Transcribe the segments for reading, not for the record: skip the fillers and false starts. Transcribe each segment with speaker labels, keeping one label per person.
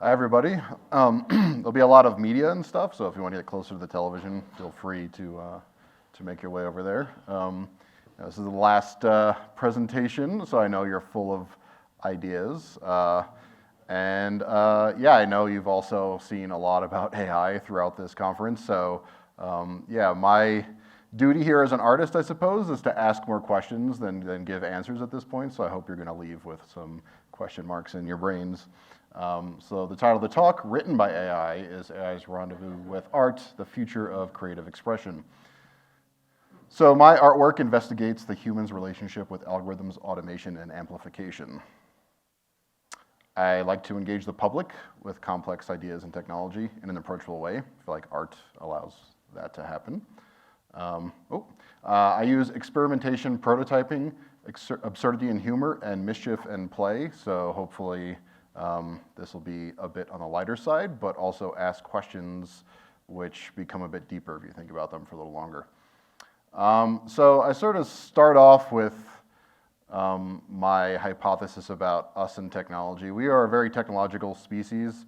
Speaker 1: Hi, everybody. There'll be a lot of media and stuff, so if you want to get closer to the television, feel free to make your way over there. This is the last presentation, so I know you're full of ideas. Yeah, I know you've also seen a lot about AI throughout this conference, so yeah, my duty here as an artist, I suppose, is to ask more questions than give answers at this point, so I hope you're going to leave with some question marks in your brains. So the title of the talk, written by AI, is AI's Rendezvous with Art, the Future of Creative Expression. So my artwork investigates the human's relationship with algorithms, automation, and amplification. I like to engage the public with complex ideas and technology in an approachable way. I feel like art allows that to happen. I use experimentation, prototyping, absurdity and humor, and mischief and play, so hopefully this will be a bit on the lighter side, but also ask questions which become a bit deeper if you think about them for a little longer. So I sort of start off with my hypothesis about us and technology. We are a very technological species.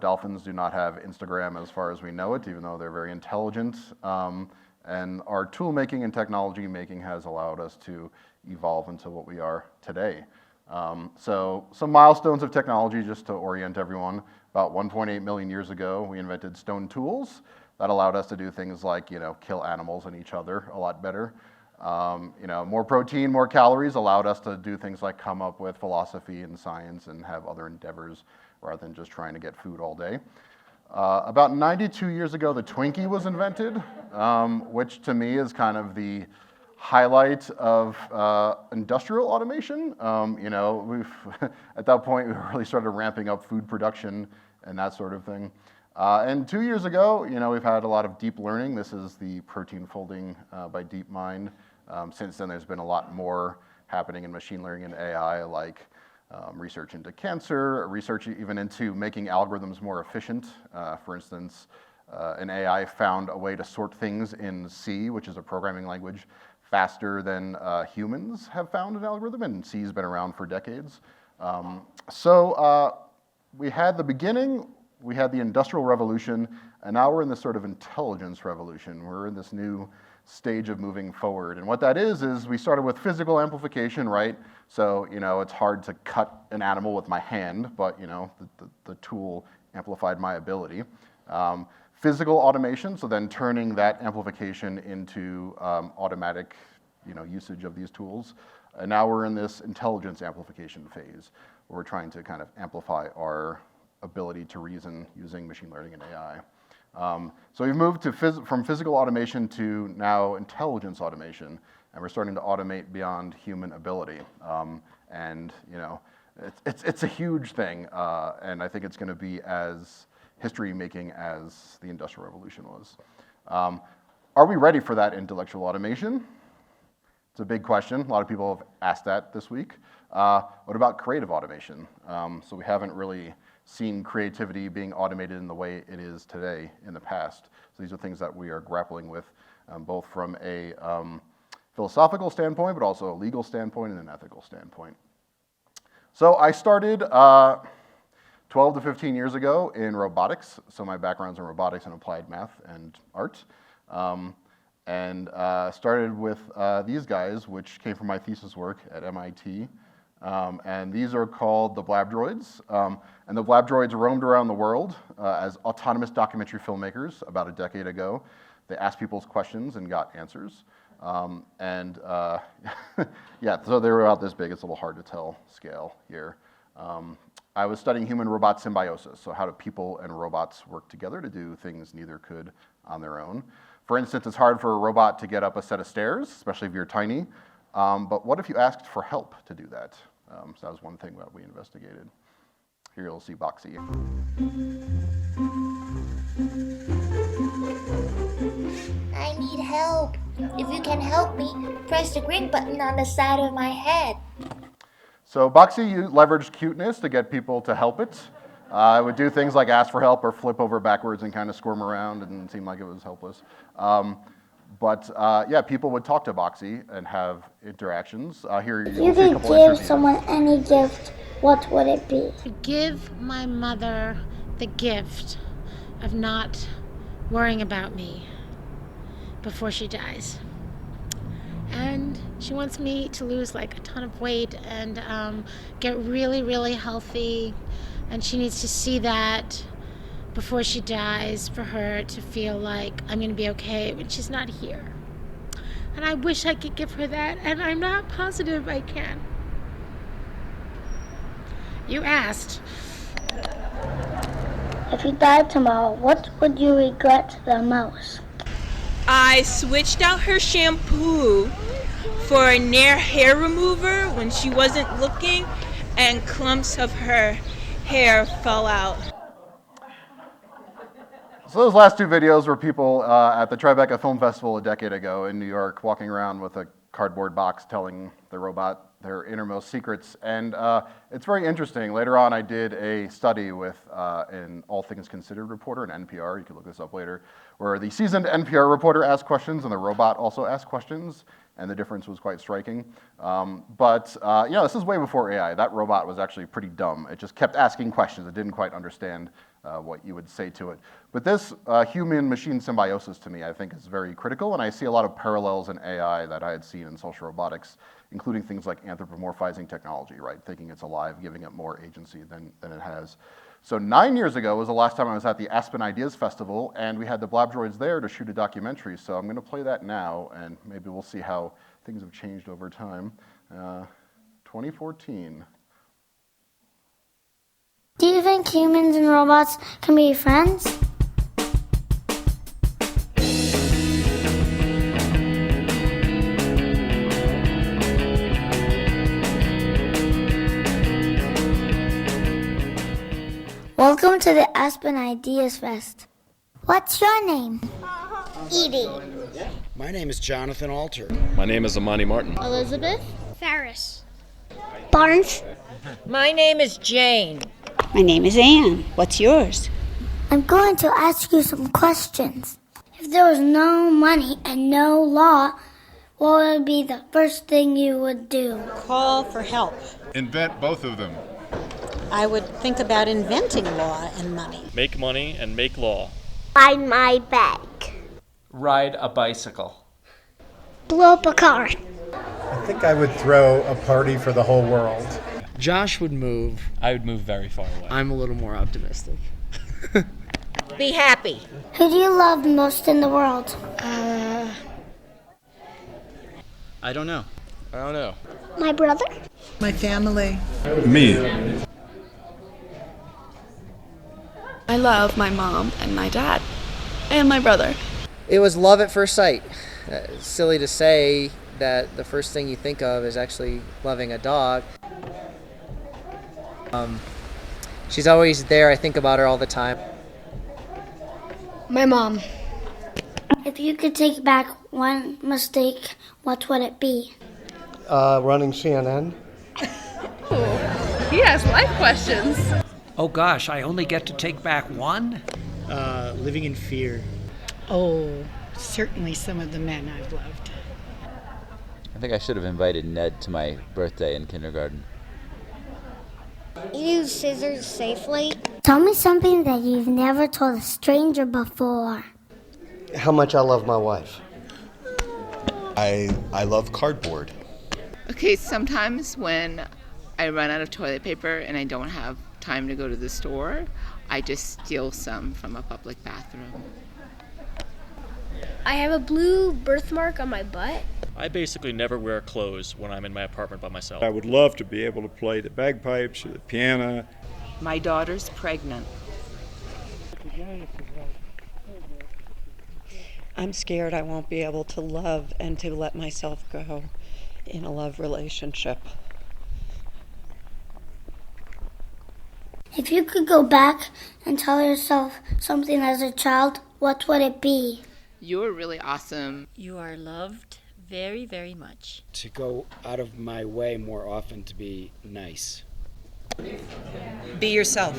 Speaker 1: Dolphins do not have Instagram as far as we know it, even though they're very intelligent. And our tool making and technology making has allowed us to evolve into what we are today. So some milestones of technology, just to orient everyone. About 1.8 million years ago, we invented stone tools that allowed us to do things like, kill animals and each other a lot better. More protein, more calories allowed us to do things like come up with philosophy and science and have other endeavors rather than just trying to get food all day. About 92 years ago, the Twinkie was invented, which to me is kind of the highlight of industrial automation. At that point, we really started ramping up food production and that sort of thing. And 2 years ago, we've had a lot of deep learning. This is the protein folding by DeepMind. Since then, there's been a lot more happening in machine learning and AI, like research into cancer, research even into making algorithms more efficient. For instance, an AI found a way to sort things in C, which is a programming language, faster than humans have found an algorithm, and C's been around for decades. We had the beginning, we had the Industrial Revolution, and now we're in this sort of intelligence revolution. We're in this new stage of moving forward. And what that is we started with physical amplification, right? So, it's hard to cut an animal with my hand, but, the tool amplified my ability. Physical automation, so then turning that amplification into automatic usage of these tools. And now we're in this intelligence amplification phase, where we're trying to kind of amplify our ability to reason using machine learning and AI. So we've moved from physical automation to now intelligence automation, and we're starting to automate beyond human ability. It's a huge thing, and I think it's going to be as history-making as the Industrial Revolution was. Are we ready for that intellectual automation? It's a big question. A lot of people have asked that this week. What about creative automation? So we haven't really seen creativity being automated in the way it is today in the past. So these are things that we are grappling with, both from a philosophical standpoint, but also a legal standpoint and an ethical standpoint. So I started 12 to 15 years ago in robotics. So my background's in robotics and applied math and art. Started with these guys, which came from my thesis work at MIT. And these are called the Blab Droids. And the Blab Droids roamed around the world as autonomous documentary filmmakers about a decade ago. They asked people's questions and got answers. Yeah, so they were about this big. It's a little hard to tell scale here. I was studying human-robot symbiosis, so how do people and robots work together to do things neither could on their own. For instance, it's hard for a robot to get up a set of stairs, especially if you're tiny. But what if you asked for help to do that? So that was one thing that we investigated. Here you'll see Boxy.
Speaker 2: I need help. If you can help me, press the green button on the side of my head.
Speaker 1: So Boxy leveraged cuteness to get people to help it. I would do things like ask for help or flip over backwards and kind of squirm around and seem like it was helpless. Yeah, people would talk to Boxy and have interactions. Here
Speaker 2: you could give someone any gift, what would it be?
Speaker 3: Give my mother the gift of not worrying about me before she dies. And she wants me to lose like a ton of weight and get really, really healthy. And she needs to see that before she dies for her to feel like I'm going to be okay when she's not here. And I wish I could give her that, and I'm not positive I can. You asked.
Speaker 2: If you died tomorrow, what would you regret the most?
Speaker 4: I switched out her shampoo for a Nair hair remover when she wasn't looking, and clumps of her hair fell out.
Speaker 1: So those last two videos were people at the Tribeca Film Festival a decade ago in New York walking around with a cardboard box telling the robot their innermost secrets. And it's very interesting. Later on, I did a study with an All Things Considered reporter, an NPR, you can look this up later, where the seasoned NPR reporter asked questions and the robot also asked questions, and the difference was quite striking. This is way before AI. That robot was actually pretty dumb. It just kept asking questions. It didn't quite understand what you would say to it. But this human-machine symbiosis to me, I think, is very critical, and I see a lot of parallels in AI that I had seen in social robotics, including things like anthropomorphizing technology, right? Thinking it's alive, giving it more agency than it has. So 9 years ago was the last time I was at the Aspen Ideas Festival, and we had the Blab Droids there to shoot a documentary. So I'm going to play that now, and maybe we'll see how things have changed over time. 2014.
Speaker 2: Do you think humans and robots can be friends? Welcome to the Aspen Ideas Fest. What's your name? Edie.
Speaker 5: My name is Jonathan Alter.
Speaker 6: My name is Amani Martin.
Speaker 2: Elizabeth.
Speaker 7: Ferris.
Speaker 2: Barnes.
Speaker 4: My name is Jane.
Speaker 8: My name is Anne. What's yours?
Speaker 2: I'm going to ask you some questions. If there was no money and no law, what would be the first thing you would do?
Speaker 8: Call for help.
Speaker 9: Invent both of them.
Speaker 8: I would think about inventing law and money.
Speaker 6: Make money and make law.
Speaker 2: Find my bag.
Speaker 10: Ride a bicycle.
Speaker 2: Blow up a car.
Speaker 11: I think I would throw a party for the whole world.
Speaker 5: Josh would move.
Speaker 6: I would move very far away.
Speaker 5: I'm a little more optimistic.
Speaker 4: Be happy.
Speaker 2: Who do you love most in the world?
Speaker 6: I don't know.
Speaker 2: My brother.
Speaker 8: My family.
Speaker 9: Me.
Speaker 7: I love my mom and my dad and my brother.
Speaker 5: It was love at first sight. It's silly to say that the first thing you think of is actually loving a dog. She's always there. I think about her all the time.
Speaker 2: My mom. If you could take back one mistake, what would it be?
Speaker 11: Running CNN.
Speaker 7: He has life questions.
Speaker 10: Oh gosh, I only get to take back one?
Speaker 5: Living in fear.
Speaker 8: Oh, certainly some of the men I've loved.
Speaker 12: I think I should have invited Ned to my birthday in kindergarten.
Speaker 2: Use scissors safely. Tell me something that you've never told a stranger before.
Speaker 11: How much I love my wife.
Speaker 9: I love cardboard.
Speaker 7: Okay, sometimes when I run out of toilet paper and I don't have time to go to the store, I just steal some from a public bathroom.
Speaker 3: I have a blue birthmark on my butt.
Speaker 6: I basically never wear clothes when I'm in my apartment by myself.
Speaker 9: I would love to be able to play the bagpipes or the piano.
Speaker 4: My daughter's pregnant.
Speaker 8: I'm scared I won't be able to love and to let myself go in a love relationship.
Speaker 2: If you could go back and tell yourself something as a child, what would it be?
Speaker 7: You're really awesome.
Speaker 8: You are loved very, very much.
Speaker 5: To go out of my way more often to be nice.
Speaker 4: Be yourself.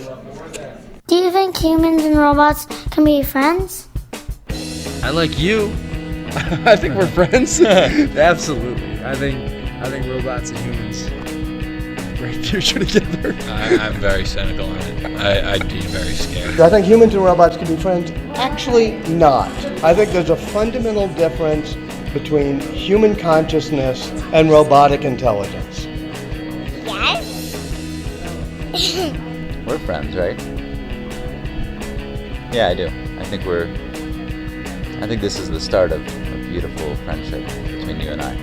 Speaker 2: Do you think humans and robots can be friends?
Speaker 10: I like you.
Speaker 5: I think we're friends. Absolutely. I think robots and humans
Speaker 13: great future together.
Speaker 6: I'm very cynical on it. I'd be very scared.
Speaker 13: Do I think humans and robots can be friends? Actually, not. I think there's a fundamental difference between human consciousness and robotic intelligence.
Speaker 2: Yes?
Speaker 12: We're friends, right? Yeah, I do. I think this is the start of a beautiful friendship between you and I.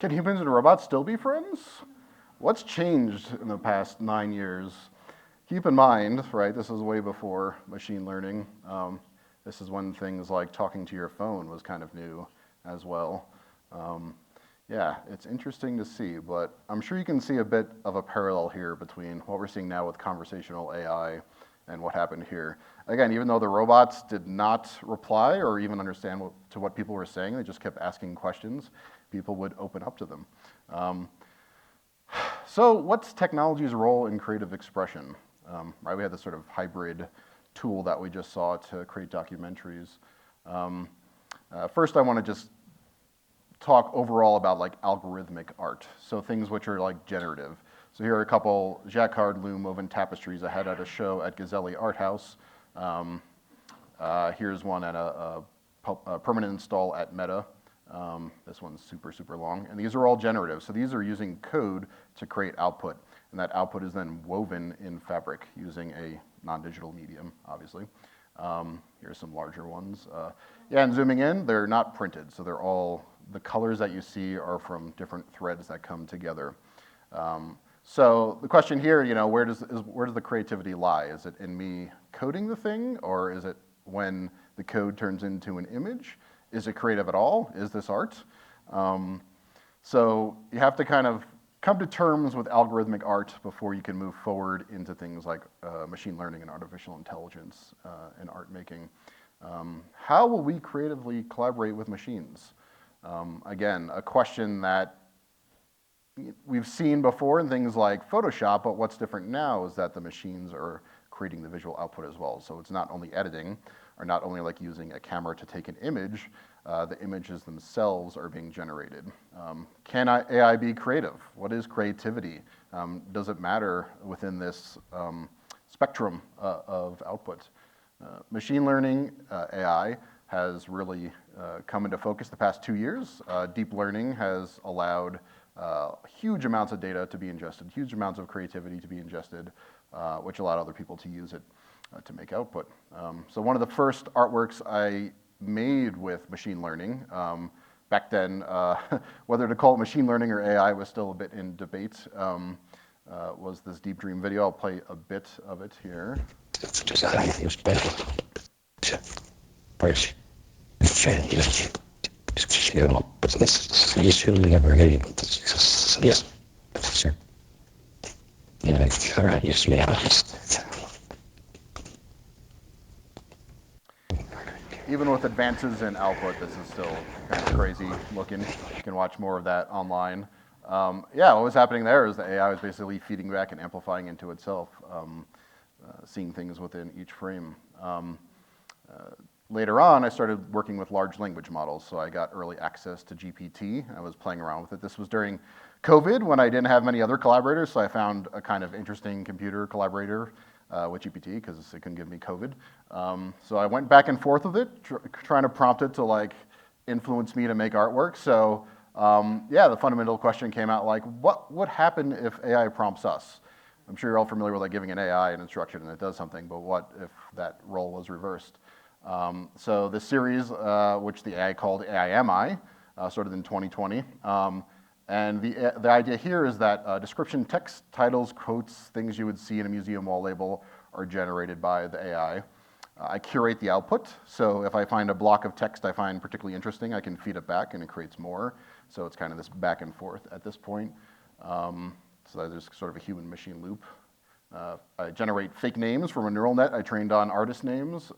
Speaker 1: Can humans and robots still be friends? What's changed in the past 9 years? Keep in mind, right, this is way before machine learning. This is when things like talking to your phone was kind of new as well. Yeah, it's interesting to see, but I'm sure you can see a bit of a parallel here between what we're seeing now with conversational AI and what happened here. Again, even though the robots did not reply or even understand what people were saying, they just kept asking questions, people would open up to them. So what's technology's role in creative expression? Right, we had this sort of hybrid tool that we just saw to create documentaries. First, I want to just talk overall about like algorithmic art, so things which are like generative. So here are a couple Jacquard loom woven tapestries I had at a show at Gazzelli Art House. Here's one at a permanent install at Meta. This one's super, super long. And these are all generative. So these are using code to create output. And that output is then woven in fabric using a non-digital medium, obviously. Here's some larger ones. Yeah, and zooming in, they're not printed. So they're all, the colors that you see are from different threads that come together. So the question here, you know, where does the creativity lie? Is it in me coding the thing, or is it when the code turns into an image? Is it creative at all? Is this art? So you have to kind of come to terms with algorithmic art before you can move forward into things like machine learning and artificial intelligence and art making. How will we creatively collaborate with machines? Again, a question that we've seen before in things like Photoshop, but what's different now is that the machines are creating the visual output as well. So it's not only editing, or not only like using a camera to take an image, the images themselves are being generated. Can AI be creative? What is creativity? Does it matter within this spectrum of output? Machine learning, AI, has really come into focus the past 2 years. Deep learning has allowed huge amounts of data to be ingested, huge amounts of creativity to be ingested, which allowed other people to use it to make output. So one of the first artworks I made with machine learning, back then, whether to call it machine learning or AI was still a bit in debate, was this Deep Dream video. I'll play a bit of it here. Even with advances in output, this is still kind of crazy looking. You can watch more of that online. Yeah, what was happening there is the AI was basically feeding back and amplifying into itself, seeing things within each frame. Later on, I started working with large language models, so I got early access to GPT. I was playing around with it. This was during COVID when I didn't have many other collaborators, so I found a kind of interesting computer collaborator with GPT because it couldn't give me COVID. So I went back and forth with it, trying to prompt it to like influence me to make artwork. So yeah, the fundamental question came out like, what would happen if AI prompts us? I'm sure you're all familiar with like giving an AI an instruction and it does something, but what if that role was reversed? So this series, which the AI called AI Am I, started in 2020. And the idea here is that description text, titles, quotes, things you would see in a museum wall label are generated by the AI. I curate the output, so if I find a block of text I find particularly interesting, I can feed it back and it creates more. So it's kind of this back and forth at this point. So there's sort of a human-machine loop. I generate fake names from a neural net I trained on artist names.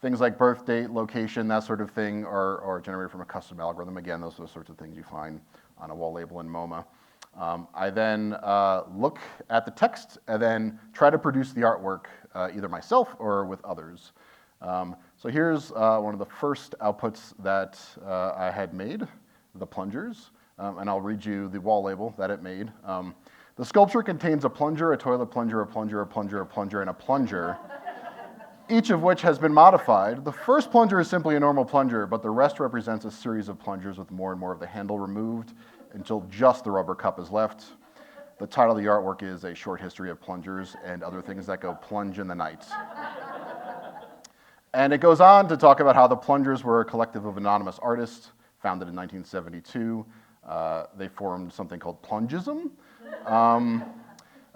Speaker 1: Things like birth date, location, that sort of thing are generated from a custom algorithm. Again, those are the sorts of things you find on a wall label in MoMA. I then look at the text and then try to produce the artwork either myself or with others. So here's one of the first outputs that I had made, the plungers, and I'll read you the wall label that it made. The sculpture contains a plunger, a toilet plunger, a plunger, a plunger, a plunger, and a plunger, each of which has been modified. The first plunger is simply a normal plunger, but the rest represents a series of plungers with more and more of the handle removed until just the rubber cup is left. The title of the artwork is A Short History of Plungers and Other Things That Go Plunge in the Night. And it goes on to talk about how the plungers were a collective of anonymous artists founded in 1972. They formed something called plungism.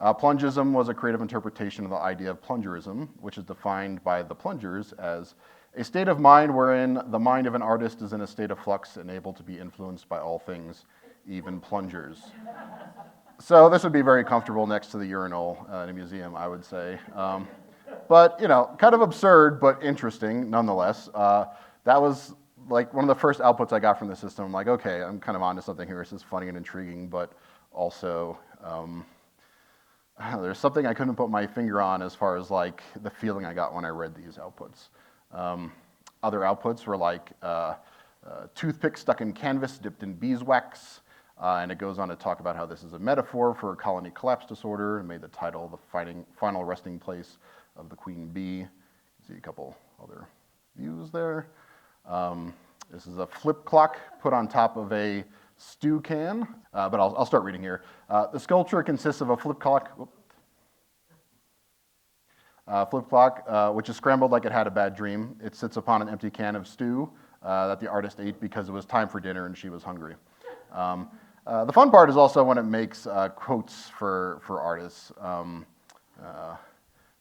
Speaker 1: Plungism was a creative interpretation of the idea of plungerism, which is defined by the plungers as a state of mind wherein the mind of an artist is in a state of flux and able to be influenced by all things, even plungers. So this would be very comfortable next to the urinal in a museum, I would say. But, kind of absurd, but interesting nonetheless. That was like one of the first outputs I got from the system. I'm like, okay, I'm kind of onto something here. This is funny and intriguing, but also there's something I couldn't put my finger on as far as like the feeling I got when I read these outputs. Other outputs were like toothpick stuck in canvas dipped in beeswax, and it goes on to talk about how this is a metaphor for colony collapse disorder and made the title the final resting place of the queen bee. You can see a couple other views there. This is a flip clock put on top of a stew can, but I'll start reading here. The sculpture consists of a flip clock, which is scrambled like it had a bad dream. It sits upon an empty can of stew that the artist ate because it was time for dinner and she was hungry. The fun part is also when it makes quotes for artists.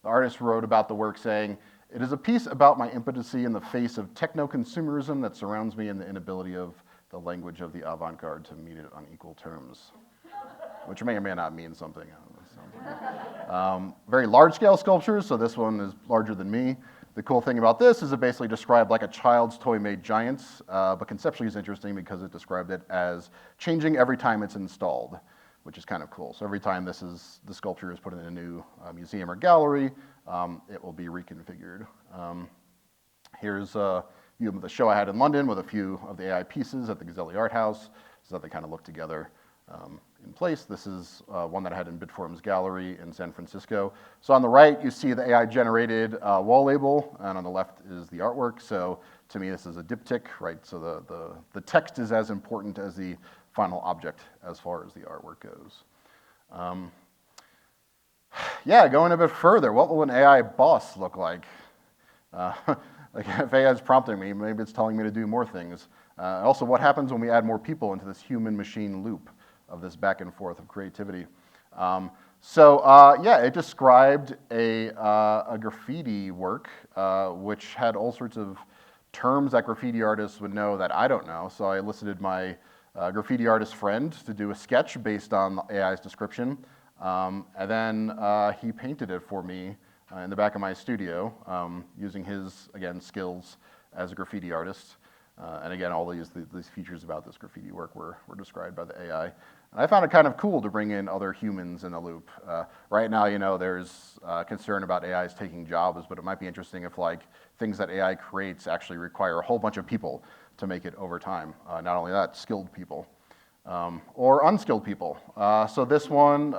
Speaker 1: The artist wrote about the work saying, "It is a piece about my impotency in the face of techno-consumerism that surrounds me and the inability of the language of the avant-garde to meet it on equal terms," which may or may not mean something. Very large-scale sculptures, so this one is larger than me. The cool thing about this is it basically described like a child's toy-made giants, but conceptually it's interesting because it described it as changing every time it's installed, which is kind of cool. So every time the sculpture is put in a new museum or gallery, it will be reconfigured. Here's a view of the show I had in London with a few of the AI pieces at the Gazzelli Art House, so that they kind of look together in place. This is one that I had in Bitforum's gallery in San Francisco. So on the right, you see the AI-generated wall label, and on the left is the artwork. So to me, this is a diptych, right? So the text is as important as the final object as far as the artwork goes. Yeah, going a bit further, what will an AI boss look like? Like if AI is prompting me, maybe it's telling me to do more things. Also, what happens when we add more people into this human-machine loop of this back and forth of creativity? Yeah, it described a graffiti work, which had all sorts of terms that graffiti artists would know that I don't know. So I elicited my graffiti artist friend to do a sketch based on the AI's description. And then he painted it for me in the back of my studio, using his, again, skills as a graffiti artist. And again, all these features about this graffiti work were described by the AI. And I found it kind of cool to bring in other humans in the loop. Right now, there's concern about AIs taking jobs, but it might be interesting if things that AI creates actually require a whole bunch of people to make it over time. Not only that, skilled people. Or unskilled people. So this one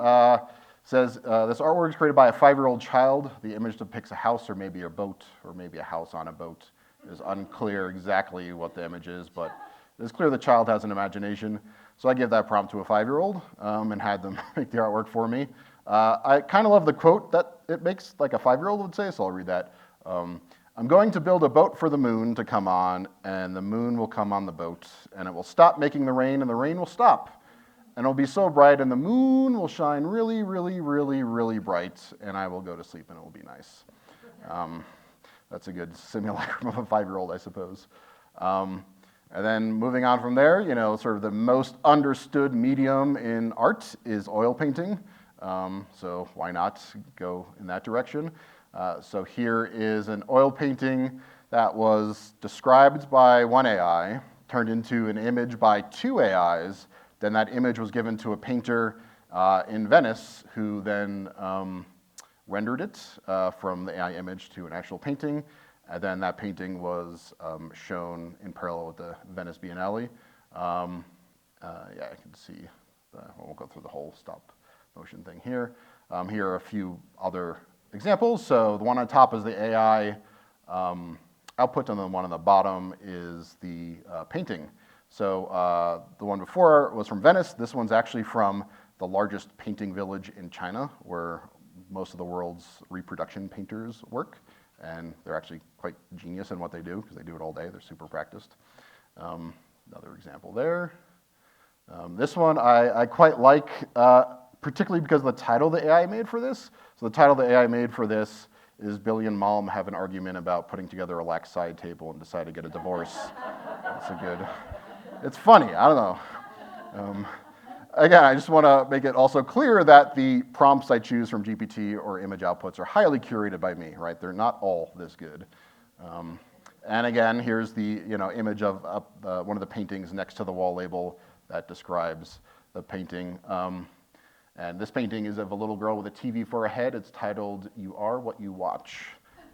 Speaker 1: says, this artwork is created by a 5-year-old child. The image depicts a house or maybe a boat, or maybe a house on a boat. It is unclear exactly what the image is, but it's clear the child has an imagination. So I gave that prompt to a 5-year-old and had them make the artwork for me. I kind of love the quote that it makes, like a 5-year-old would say, so I'll read that. I'm going to build a boat for the moon to come on, and the moon will come on the boat, and it will stop making the rain, and the rain will stop. And it'll be so bright, and the moon will shine really, really, really, really bright, and I will go to sleep, and it will be nice. That's a good simulacrum of a 5-year-old, I suppose. And then moving on from there, sort of the most understood medium in art is oil painting. So why not go in that direction? So here is an oil painting that was described by one AI, turned into an image by two AIs. Then that image was given to a painter in Venice, who then rendered it from the AI image to an actual painting. And then that painting was shown in parallel with the Venice Biennale. Yeah, I can see, I won't go through the whole stop motion thing here. Here are a few other examples. So the one on top is the AI output, and the one on the bottom is the painting. So the one before was from Venice. This one's actually from the largest painting village in China, where most of the world's reproduction painters work. And they're actually quite genius in what they do, because they do it all day. They're super practiced. Another example there. This one I quite like, particularly because of the title the AI made for this. So the title the AI made for this is Billy and Mom have an argument about putting together a lax side table and decide to get a divorce. That's a good, it's funny, I don't know. Again, I just want to make it also clear that the prompts I choose from GPT or image outputs are highly curated by me, right? They're not all this good. And again, here's the image of one of the paintings next to the wall label that describes the painting. And this painting is of a little girl with a TV for a head. It's titled, "You Are What You Watch."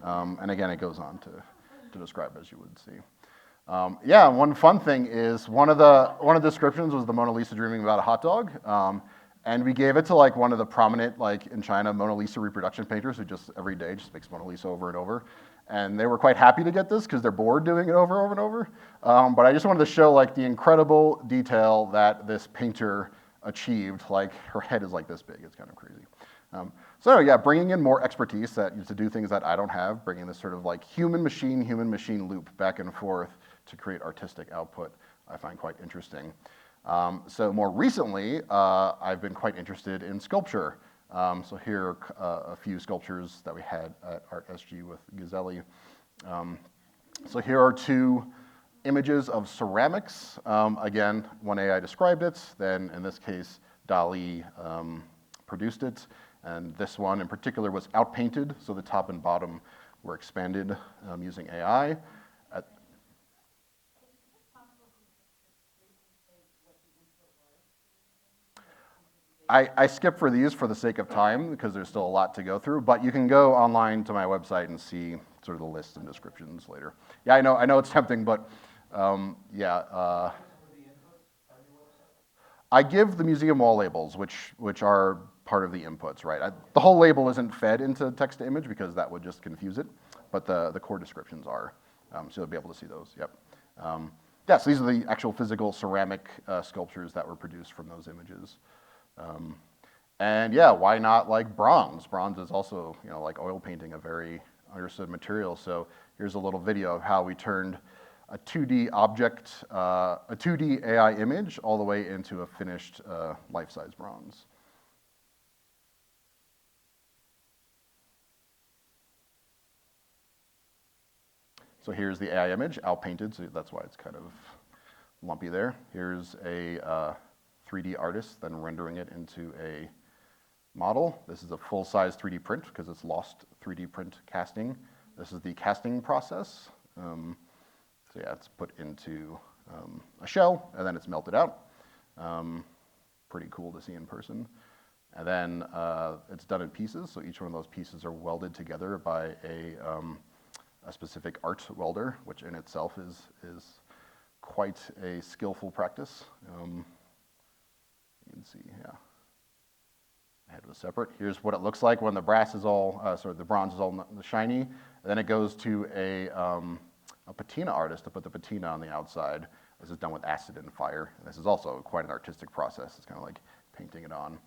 Speaker 1: And again, it goes on to describe, as you would see. Yeah, one fun thing is one of the descriptions was the Mona Lisa dreaming about a hot dog. And we gave it to like one of the prominent, like in China, Mona Lisa reproduction painters who just every day just makes Mona Lisa over and over. And they were quite happy to get this because they're bored doing it over and over. But I just wanted to show like the incredible detail that this painter achieved. Like her head is like this big. It's kind of crazy. So yeah, bringing in more expertise to do things that I don't have, bringing this sort of like human-machine loop back and forth to create artistic output, I find quite interesting. So more recently, I've been quite interested in sculpture. So here are a few sculptures that we had at Art SG with Gazzelli. So here are two images of ceramics. Again, one AI described it, then in this case, DALL-E produced it. And this one in particular was outpainted, so the top and bottom were expanded using AI. I skip for these for the sake of time because there's still a lot to go through, but you can go online to my website and see sort of the lists and descriptions later. Yeah, I know it's tempting, but yeah. I give the museum wall labels, which are part of the inputs, right? The whole label isn't fed into text to image because that would just confuse it, but the core descriptions are, so you'll be able to see those, yep. Yeah, so these are the actual physical ceramic sculptures that were produced from those images. And yeah, why not like bronze? Bronze is also, like oil painting, a very understood material. So here's a little video of how we turned a 2D object, a 2D AI image all the way into a finished life-size bronze. So here's the AI image, outpainted, so that's why it's kind of lumpy there. Here's a 3D artist then rendering it into a model. This is a full-size 3D print because it's lost 3D print casting. This is the casting process. So yeah, it's put into a shell and then it's melted out. Pretty cool to see in person. And then it's done in pieces, so each one of those pieces are welded together by a specific art welder, which in itself is quite a skillful practice. You can see, yeah. Head was separate. Here's what it looks like when the brass is all, the bronze is all shiny. And then it goes to a patina artist to put the patina on the outside. This is done with acid and fire. And this is also quite an artistic process. It's kind of like painting it on.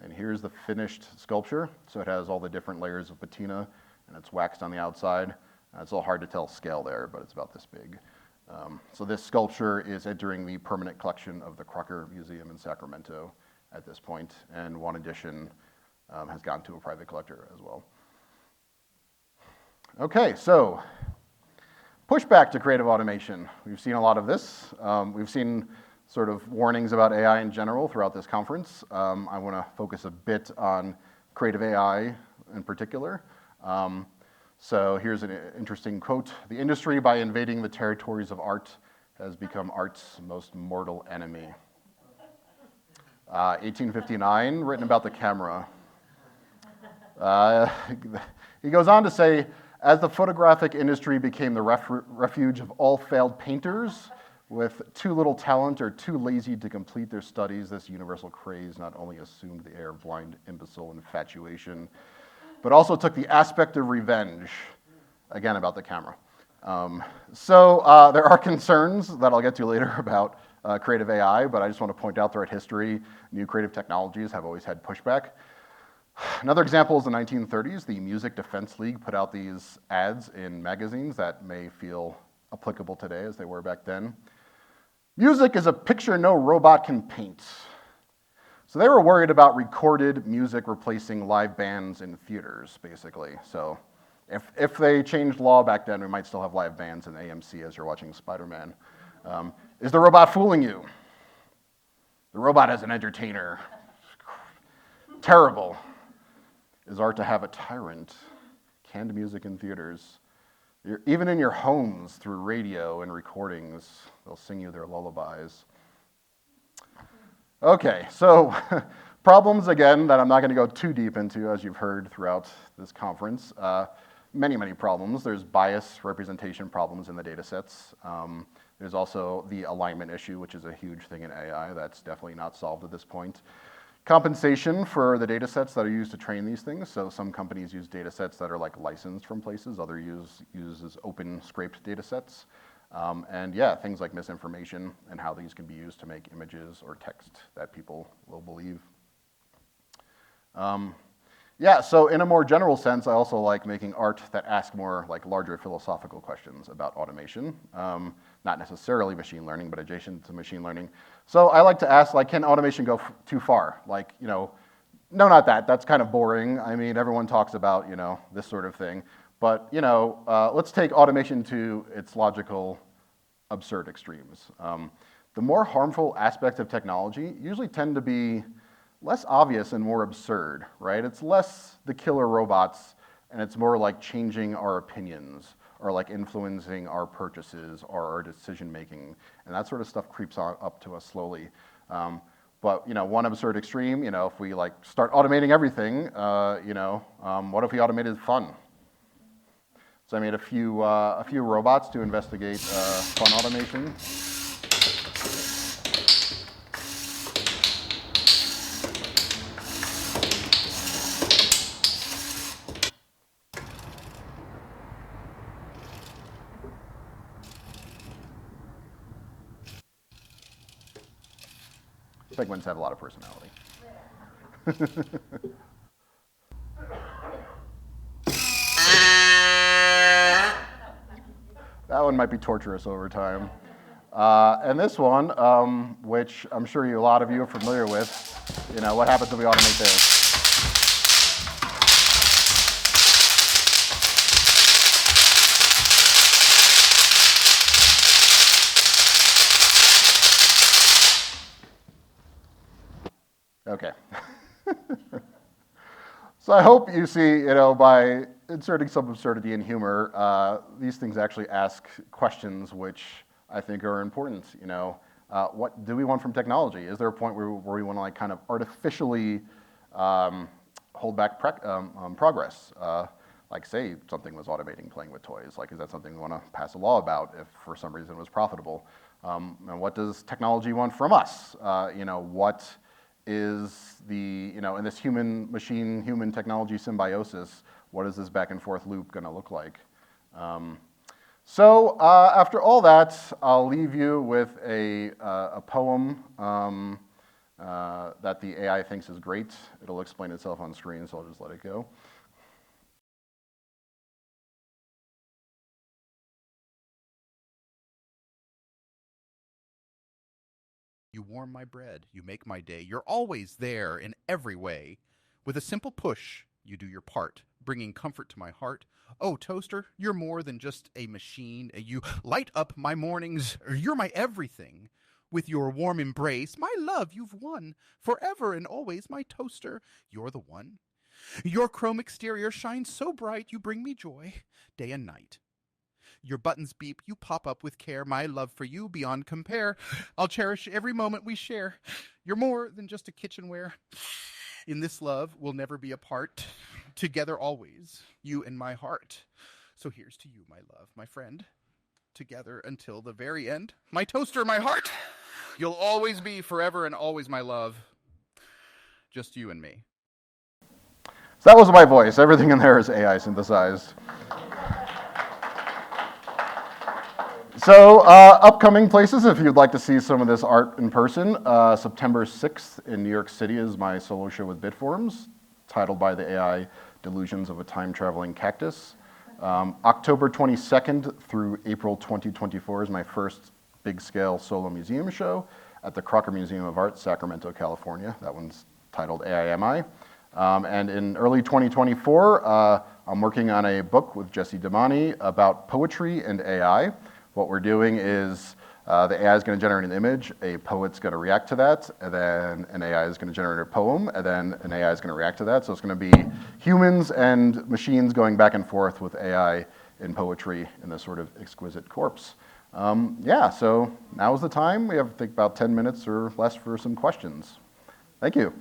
Speaker 1: And here's the finished sculpture. So it has all the different layers of patina, and it's waxed on the outside. It's a little hard to tell scale there, but it's about this big. So this sculpture is entering the permanent collection of the Crocker Museum in Sacramento at this point, and one edition has gone to a private collector as well. Okay, so Pushback to creative automation. We've seen a lot of this. We've seen sort of warnings about AI in general throughout this conference. I want to focus a bit on creative AI in particular. So here's an interesting quote. "The industry, by invading the territories of art, has become art's most mortal enemy." 1859, written about the camera. He goes on to say, "As the photographic industry became the refuge of all failed painters with too little talent or too lazy to complete their studies, this universal craze not only assumed the air of blind, imbecile infatuation, but also took the aspect of revenge." Again, about the camera. So there are concerns that I'll get to later about creative AI, but I just want to point out throughout history, new creative technologies have always had pushback. Another example is the 1930s. The Music Defense League put out these ads in magazines that may feel applicable today as they were back then. "Music is a picture no robot can paint." So they were worried about recorded music replacing live bands in theaters, basically. So if they changed law back then, we might still have live bands in AMC as you're watching Spider-Man. "Is the robot fooling you? The robot as an entertainer. Terrible. Is art to have a tyrant? Canned music in theaters. Even in your homes through radio and recordings, they'll sing you their lullabies." Okay, so problems again that I'm not going to go too deep into, as you've heard throughout this conference. Many problems. There's bias representation problems in the data sets. There's also the alignment issue, which is a huge thing in AI that's definitely not solved at this point. Compensation for the data sets that are used to train these things. So some companies use data sets that are like licensed from places, others uses open scraped data sets. And yeah, things like misinformation and how these can be used to make images or text that people will believe. Yeah, so in a more general sense, I also like making art that asks more like larger philosophical questions about automation. Not necessarily machine learning, but adjacent to machine learning. So I like to ask, like, can automation go too far? Like, no, not that. That's kind of boring. I mean, everyone talks about, this sort of thing. But, let's take automation to its logical, absurd extremes. The more harmful aspects of technology usually tend to be less obvious and more absurd, right? It's less the killer robots, and it's more like changing our opinions or like influencing our purchases or our decision making, and that sort of stuff creeps up to us slowly. But one absurd extreme, if we like start automating everything, what if we automated fun? So I made a few robots to investigate fun automation. Pigments have a lot of personality. That one might be torturous over time. And this one, which I'm sure a lot of you are familiar with, what happens if we automate this? Okay. So I hope you see, by inserting some absurdity and humor, these things actually ask questions which I think are important. What do we want from technology? Is there a point where we want to like kind of artificially hold back progress? Like say something was automating playing with toys. Like is that something we want to pass a law about if for some reason it was profitable? And what does technology want from us? What is the, in this human-machine, human-technology symbiosis, what is this back and forth loop going to look like? So after all that, I'll leave you with a poem that the AI thinks is great. It'll explain itself on screen, so I'll just let it go.
Speaker 14: You warm my bread, you make my day, you're always there in every way. With a simple push, You do your part, bringing comfort to my heart. Oh, toaster, you're more than just a machine. You light up my mornings. You're my everything. With your warm embrace, my love, you've won. Forever and always, my toaster, you're the one. Your chrome exterior shines so bright, you bring me joy, day and night. Your buttons beep, you pop up with care. My love for you beyond compare. I'll cherish every moment we share. You're more than just a kitchenware. In this love, we'll never be apart. Together always, you and my heart. So here's to you, my love, my friend. Together until the very end. My toaster, my heart. You'll always be forever and always my love. Just you and me.
Speaker 1: So that was my voice. Everything in there is AI synthesized. So upcoming places, if you'd like to see some of this art in person, September 6th in New York City is my solo show with Bitforms, titled by the AI Delusions of a Time-Traveling Cactus. October 22nd through April 2024 is my first big-scale solo museum show at the Crocker Museum of Art, Sacramento, California. That one's titled AIMI. And in early 2024, I'm working on a book with Jesse Damani about poetry and AI. What we're doing is the AI is going to generate an image, a poet's going to react to that, and then an AI is going to generate a poem, and then an AI is going to react to that. So it's going to be humans and machines going back and forth with AI in poetry in this sort of exquisite corpse. Yeah, so now is the time. We have, I think, about 10 minutes or less for some questions. Thank you.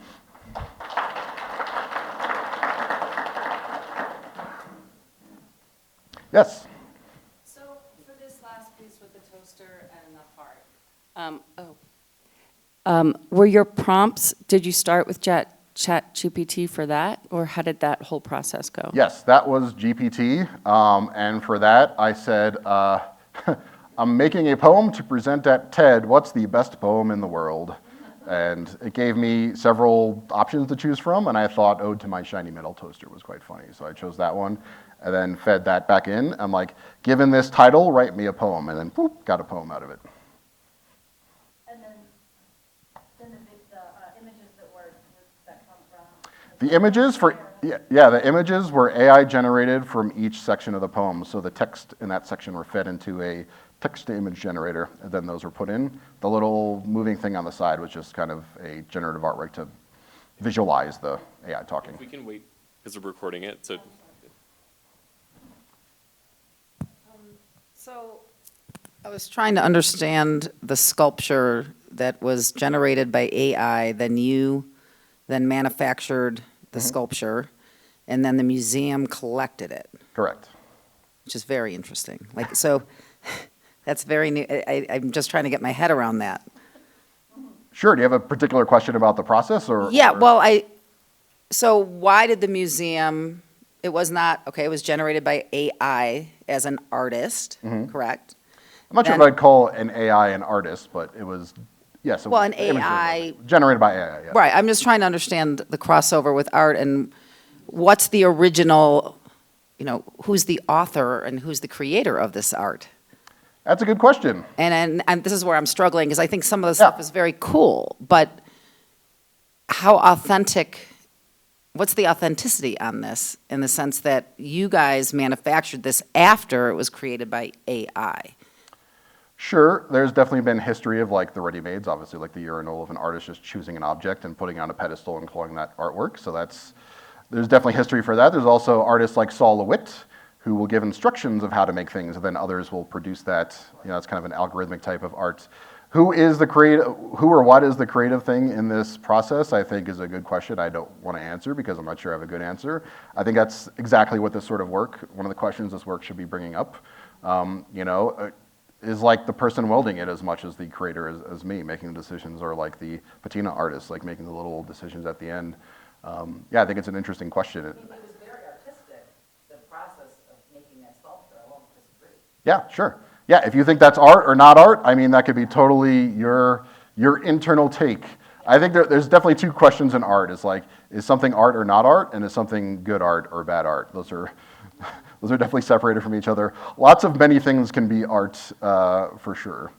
Speaker 1: Yes?
Speaker 15: So for this last piece with the toaster and the heart, were your prompts, did you start with ChatGPT for that, or how did that whole process go?
Speaker 1: Yes, that was GPT, and for that I said, I'm making a poem to present at TED. What's the best poem in the world? And it gave me several options to choose from, and I thought Ode to My Shiny Metal Toaster was quite funny, so I chose that one, and then fed that back in. I'm like, given this title, write me a poem, and then boop, got a poem out of it.
Speaker 16: And then the images that come from?
Speaker 1: The images the images were AI generated from each section of the poem, so the text in that section were fed into a text-to-image generator, and then those were put in. The little moving thing on the side was just kind of a generative artwork to visualize the AI talking.
Speaker 6: If we can wait, because we're recording it, so.
Speaker 15: So I was trying to understand the sculpture that was generated by AI, then you then manufactured the sculpture, and then the museum collected it.
Speaker 1: Correct.
Speaker 15: Which is very interesting. Like, so that's very new. I'm just trying to get my head around that.
Speaker 1: Sure, do you have a particular question about the process, or?
Speaker 15: Yeah,
Speaker 1: or?
Speaker 15: well, so why did the museum, it was not, okay, it was generated by AI as an artist, correct?
Speaker 1: I'm not sure if I'd call an AI an artist, but it was, yes.
Speaker 15: Well, an AI.
Speaker 1: Generated by AI, yeah.
Speaker 15: Right, I'm just trying to understand the crossover with art and what's the original, who's the author and who's the creator of this art?
Speaker 1: That's a good question.
Speaker 15: And this is where I'm struggling, because I think some of the stuff is very cool, but how authentic, what's the authenticity on this, in the sense that you guys manufactured this after it was created by AI?
Speaker 1: Sure, there's definitely been history of like the ready-mades, obviously like the urinal of an artist just choosing an object and putting it on a pedestal and calling that artwork, so there's definitely history for that. There's also artists like Saul LeWitt, who will give instructions of how to make things, and then others will produce that. It's kind of an algorithmic type of art. Who or what is the creative thing in this process, I think is a good question I don't want to answer because I'm not sure I have a good answer. I think that's exactly what this sort of work, one of the questions this work should be bringing up, is like the person welding it as much as the creator as me, making the decisions, or like the patina artist, like making the little decisions at the end. I think it's an interesting question.
Speaker 15: It was very artistic, the process of making that sculpture. I won't disagree.
Speaker 1: Yeah, sure. Yeah, if you think that's art or not art, I mean, that could be totally your internal take. I think there's definitely two questions in art. It's like, is something art or not art, and is something good art or bad art? Those are definitely separated from each other. Lots of many things can be art, for sure.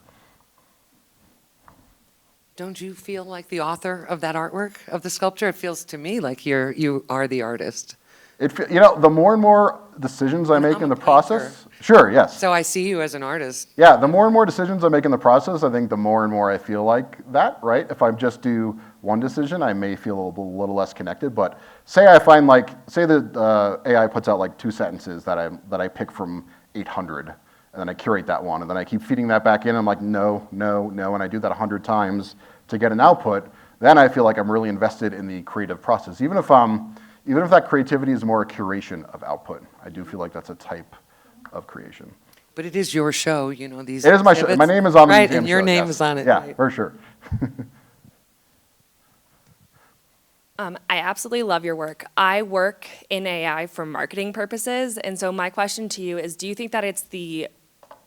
Speaker 17: Don't you feel like the author of that artwork, of the sculpture? It feels to me like you are the artist.
Speaker 1: The more and more decisions I make in the process. Sure, yes.
Speaker 8: So I see you as an artist.
Speaker 1: Yeah, the more and more decisions I make in the process, I think the more and more I feel like that, right? If I just do one decision, I may feel a little less connected. But say I find say that AI puts out like 2 sentences that I pick from 800, and then I curate that one, and then I keep feeding that back in. And I'm like, no, no, no, and I do that 100 times to get an output. Then I feel like I'm really invested in the creative process, even if that creativity is more a curation of output. I do feel like that's a type of creation.
Speaker 8: But it is your show, these
Speaker 1: It is my show.
Speaker 8: exhibits.
Speaker 1: My name is on the
Speaker 8: right,
Speaker 1: museum
Speaker 8: and your
Speaker 1: show,
Speaker 8: name
Speaker 1: yes.
Speaker 8: is on it.
Speaker 1: Yeah,
Speaker 8: right.
Speaker 1: for sure.
Speaker 17: I absolutely love your work. I work in AI for marketing purposes, and so my question to you is, do you think that it's the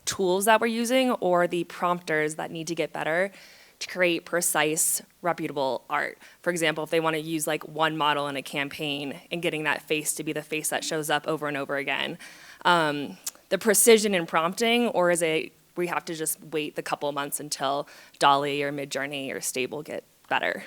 Speaker 17: tools that we're using or the prompters that need to get better to create precise, reputable art? For example, if they want to use like one model in a campaign and getting that face to be the face that shows up over and over again. The precision in prompting, or is it we have to just wait the couple months until Dolly or Midjourney or Stable get better?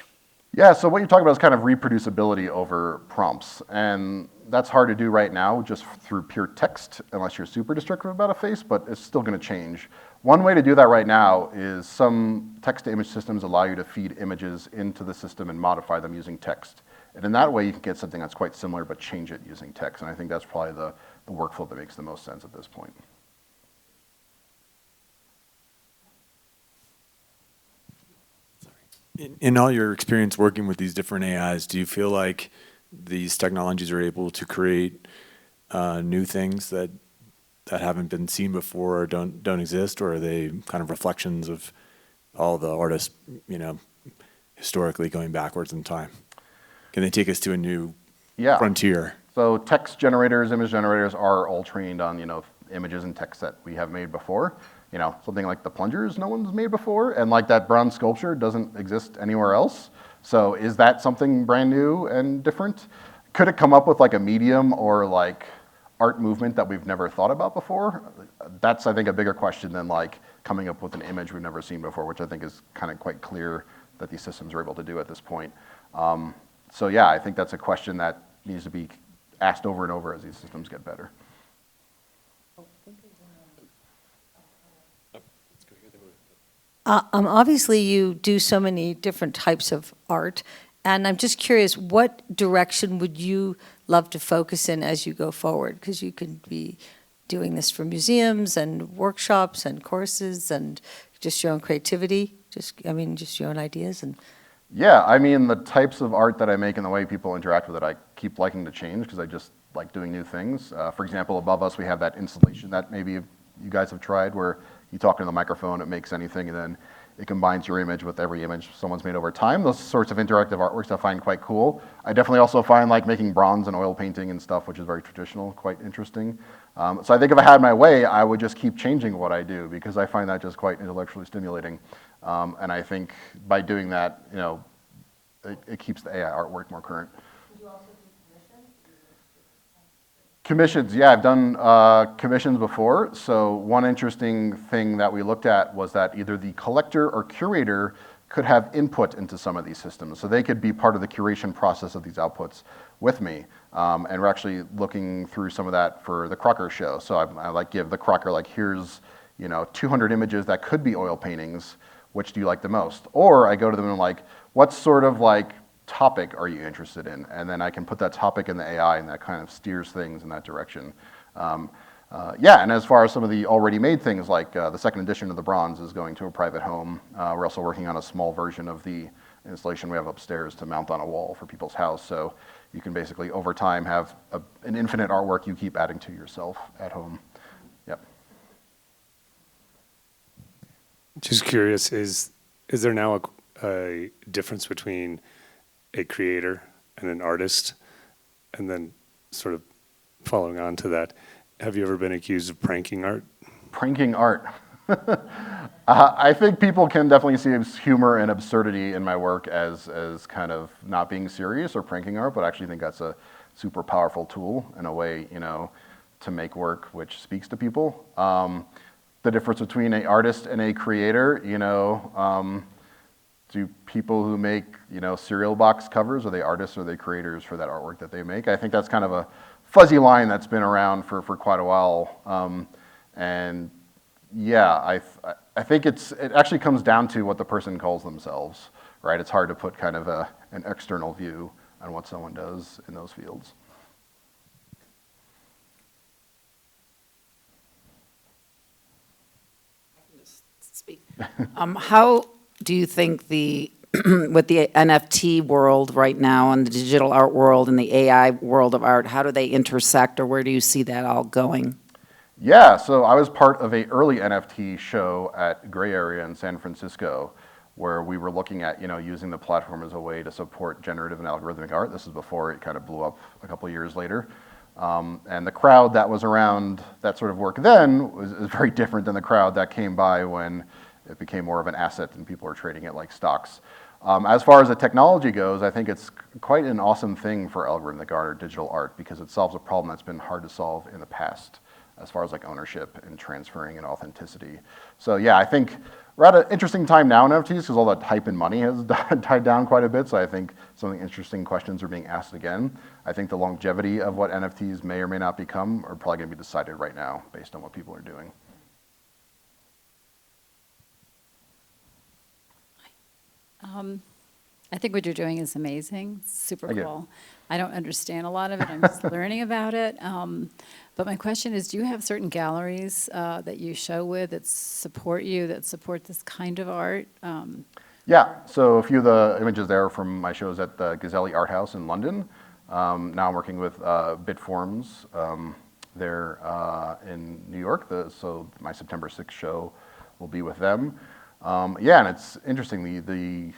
Speaker 1: Yeah, so what you're talking about is kind of reproducibility over prompts. And that's hard to do right now just through pure text, unless you're super descriptive about a face, but it's still going to change. One way to do that right now is some text-to-image systems allow you to feed images into the system and modify them using text. And in that way, you can get something that's quite similar, but change it using text. And I think that's probably the workflow that makes the most sense at this point.
Speaker 18: In all your experience working with these different AIs, do you feel like these technologies are able to create new things that haven't been seen before or don't exist, or are they kind of reflections of all the artists, historically going backwards in time? Can they take us to a new frontier?
Speaker 1: So text generators, image generators are all trained on images and text that we have made before. Something like the plungers no one's made before, and like that bronze sculpture doesn't exist anywhere else. So is that something brand new and different? Could it come up with like a medium or like art movement that we've never thought about before? That's, I think, a bigger question than like coming up with an image we've never seen before, which I think is kind of quite clear that these systems are able to do at this point. So yeah, I think that's a question that needs to be asked over and over as these systems get better.
Speaker 19: Obviously, you do so many different types of art, and I'm just curious, what direction would you love to focus in as you go forward? Because you could be doing this for museums and workshops and courses and just your own creativity, just your own ideas. And
Speaker 1: yeah, the types of art that I make and the way people interact with it, I keep liking to change because I just like doing new things. For example, above us we have that installation that maybe you guys have tried where you talk into the microphone, it makes anything, and then it combines your image with every image someone's made over time. Those sorts of interactive artworks I find quite cool. I definitely also find like making bronze and oil painting and stuff, which is very traditional, quite interesting. So I think if I had my way, I would just keep changing what I do because I find that just quite intellectually stimulating. And I think by doing that, it keeps the AI artwork more current. Commissions, yeah, I've done commissions before. So one interesting thing that we looked at was that either the collector or curator could have input into some of these systems. So they could be part of the curation process of these outputs with me. And we're actually looking through some of that for the Crocker show. So I give the Crocker, here's 200 images that could be oil paintings. Which do you like the most? Or I go to them and I'm what sort of topic are you interested in? And then I can put that topic in the AI and that kind of steers things in that direction. And as far as some of the already made things, the second edition of the bronze is going to a private home. We're also working on a small version of the installation we have upstairs to mount on a wall for people's house. So you can basically, over time, have an infinite artwork you keep adding to yourself at home. Yep.
Speaker 20: Just curious, is there now a difference between a creator and an artist? And then sort of following on to that, have you ever been accused of pranking art?
Speaker 1: Pranking art. I think people can definitely see humor and absurdity in my work as kind of not being serious or pranking art, but I actually think that's a super powerful tool in a way, to make work which speaks to people. The difference between an artist and a creator, do people who make, cereal box covers, are they artists or are they creators for that artwork that they make? I think that's kind of a fuzzy line that's been around for quite a while. And yeah, I think it actually comes down to what the person calls themselves, right? It's hard to put kind of an external view on what someone does in those fields.
Speaker 15: Speak. How do you think with the NFT world right now and the digital art world and the AI world of art, how do they intersect, or where do you see that all going?
Speaker 1: Yeah, so I was part of an early NFT show at Gray Area in San Francisco, where we were looking at, using the platform as a way to support generative and algorithmic art. This is before it kind of blew up a couple of years later. And the crowd that was around that sort of work then is very different than the crowd that came by when it became more of an asset and people are trading it like stocks. As far as the technology goes, I think it's quite an awesome thing for algorithmic art or digital art because it solves a problem that's been hard to solve in the past as far as like ownership and transferring and authenticity. So yeah, I think we're at an interesting time now in NFTs because all that hype and money has died down quite a bit. So I think some of the interesting questions are being asked again. I think the longevity of what NFTs may or may not become are probably going to be decided right now based on what people are doing.
Speaker 21: I think what you're doing is amazing. It's super
Speaker 1: Thank you.
Speaker 21: cool. I don't understand a lot of it. I'm just learning about it. But my question is, do you have certain galleries that you show with that support you, that support this kind of art?
Speaker 1: Yeah, so a few of the images there are from my shows at the Gazzelli Art House in London. Now I'm working with Bitforms there in New York. So my September 6th show will be with them. Yeah, and it's interesting, the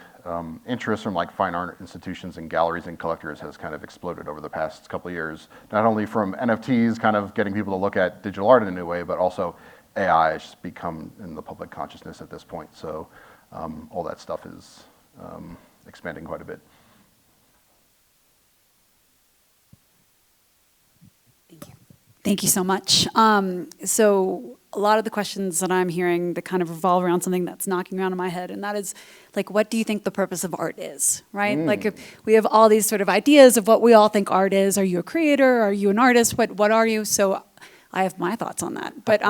Speaker 1: interest from like fine art institutions and galleries and collectors has kind of exploded over the past couple of years. Not only from NFTs kind of getting people to look at digital art in a new way, but also AI has just become in the public consciousness at this point. So all that stuff is expanding quite a bit.
Speaker 22: Thank you so much. So a lot of the questions that I'm hearing that kind of revolve around something that's knocking around in my head, and that is, like, what do you think the purpose of art is, right? Like, if we have all these sort of ideas of what we all think art is. Are you a creator? Are you an artist? What are you? So I have my thoughts on that, but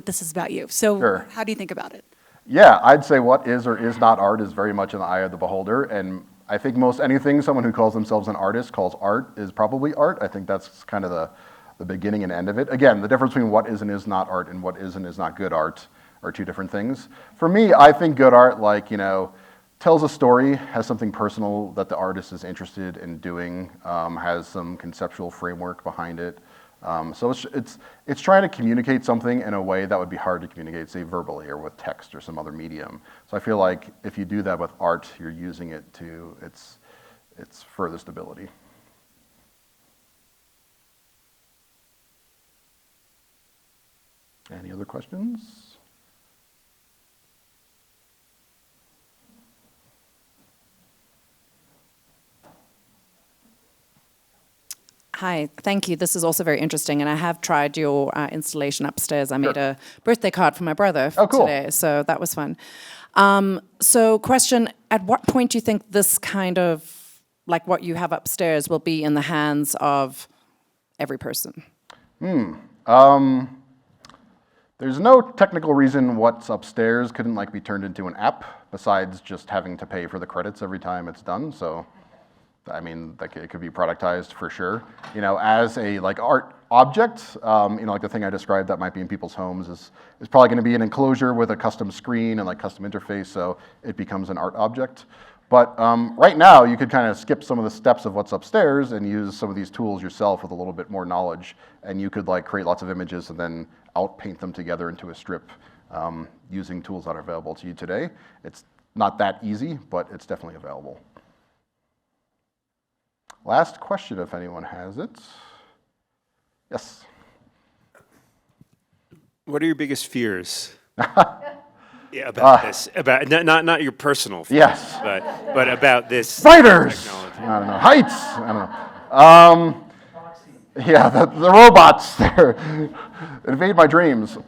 Speaker 22: this is about you. So
Speaker 1: Sure.
Speaker 22: How do you think about it?
Speaker 1: Yeah, I'd say what is or is not art is very much in the eye of the beholder, and I think most anything someone who calls themselves an artist calls art is probably art. I think that's kind of the beginning and end of it. Again, the difference between what is and is not art and what is and is not good art are two different things. For me, I think good art, like, tells a story, has something personal that the artist is interested in doing, has some conceptual framework behind it. So it's trying to communicate something in a way that would be hard to communicate, say, verbally or with text or some other medium. So I feel like if you do that with art, you're using it to its furthest ability. Any other questions?
Speaker 23: Hi, thank you. This is also very interesting, and I have tried your installation upstairs. I made a birthday card for my brother today, so that was fun. So question, at what point do you think this kind of, like what you have upstairs, will be in the hands of every person?
Speaker 1: There's no technical reason what's upstairs couldn't like be turned into an app besides just having to pay for the credits every time it's done. So, I mean, like it could be productized for sure. As a like art object, like the thing I described that might be in people's homes is probably going to be an enclosure with a custom screen and like custom interface, so it becomes an art object. But right now, you could kind of skip some of the steps of what's upstairs and use some of these tools yourself with a little bit more knowledge, and you could like create lots of images and then outpaint them together into a strip using tools that are available to you today. It's not that easy, but it's definitely available. Last question, if anyone has it. Yes.
Speaker 24: What are your biggest fears? Yeah, about this. About not your personal fears,
Speaker 1: yes,
Speaker 24: but about this
Speaker 1: spiders.
Speaker 24: Technology.
Speaker 1: I don't know, heights. I don't know. Yeah, the robots there invade my dreams.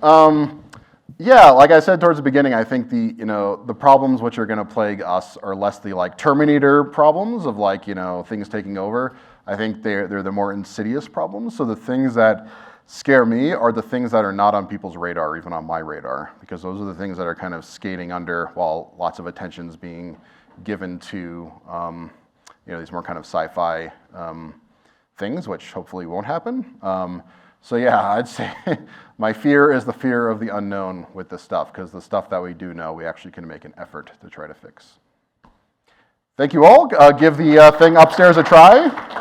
Speaker 1: Yeah, like I said towards the beginning, I think the problems which are going to plague us are less the like Terminator problems of like things taking over. I think they're the more insidious problems. So the things that scare me are the things that are not on people's radar, even on my radar, because those are the things that are kind of skating under while lots of attention's being given to these more kind of sci-fi things, which hopefully won't happen. So yeah, I'd say my fear is the fear of the unknown with this stuff, because the stuff that we do know, we actually can make an effort to try to fix. Thank you all. Give the thing upstairs a try.